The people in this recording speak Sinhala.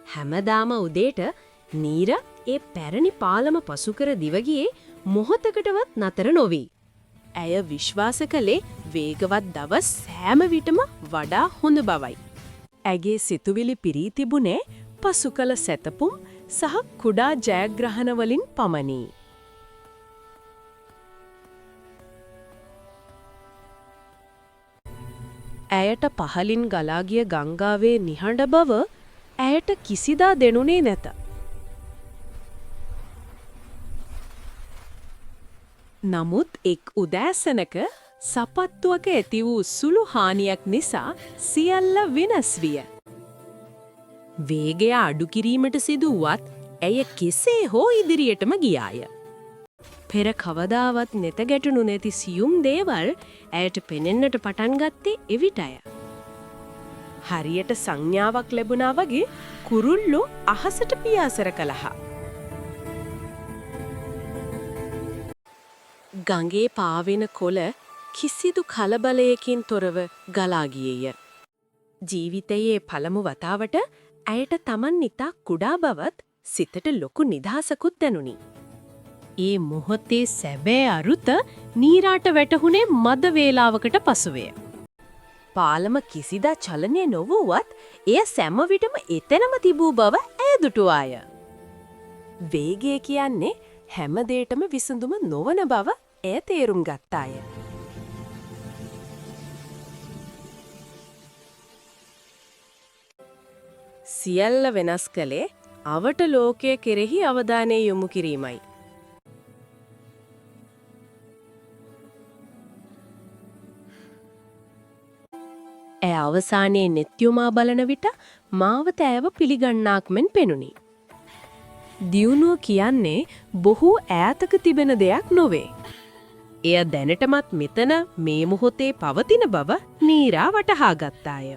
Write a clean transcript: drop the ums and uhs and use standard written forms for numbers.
හැමදාම උදේට නීර ඒ පැරණි පාලම පසු කර දිවගියේ මොහොතකටවත් නතර නොවි. ඇය විශ්වාස කළේ වේගවත් දවස් සෑම විටම වඩා හොඳ බවයි. ඇගේ සිතුවිලි පිරී තිබුණේ පසු කළ සැතපුම් සහ කුඩා ජයග්‍රහණ වලින් පමණි. ඇයට පහලින් ගලා ගිය ගංගාවේ නිහඬ බව ඇයට කිසිදා දෙනුනේ නැත. නමුත් එක් උදෑසනක සපත්තුවක ඇති වූ සුළු හානියක් නිසා සියල්ල වෙනස් විය. වේගය අඩු කිරීමට සිදුවත් ඇය කෙසේ හෝ ඉදිරියටම ගියාය. පෙර කවදාවත් නෙත ගැටුණු නැති සියුම් දේවල් ඇයට පෙනෙන්නට පටන් ගත්තේ එවිටය. හරියට සංඥාවක් ලැබුණා වගේ කුරුල්ලෝ අහසට පියාසර කළා. ගඟේ පාවෙන කොළ කිසිදු කලබලයකින් තොරව ගලා ගියේය. ජීවිතයේ පළමු වතාවට ඇයට Taman නිතා කුඩා බවත් සිතට ලොකු නිදහසකුත් දැනුනි. ඒ මොහොතේ සැබෑ අරුත නීරාට වැටහුනේ මද වේලාවකට පසුවය. පාලම කිසිදා චලනය නොවුවත් එය සෑම විටම එතනම තිබූ බව ඇය දුටුවාය. වේගය කියන්නේ හැම දෙයකම විසඳුම නොවන බව ඇය තේරුම් ගත්තාය. සියල්ල වෙනස් කළේ අවට ලෝකයේ කෙරෙහි අවධානය යොමු කිරීමයි. ඇය අවසානයේ නෙත්යුමා බලන විට මාවත ඇයව පිළිගන්නාක් මෙන් පෙනුනි. දියුණුව කියන්නේ බොහෝ ඈතක තිබෙන දෙයක් නොවේ. එය දැනටමත් මෙතන මේ මොහොතේ පවතින බව නීරා වටහා ගත්තාය.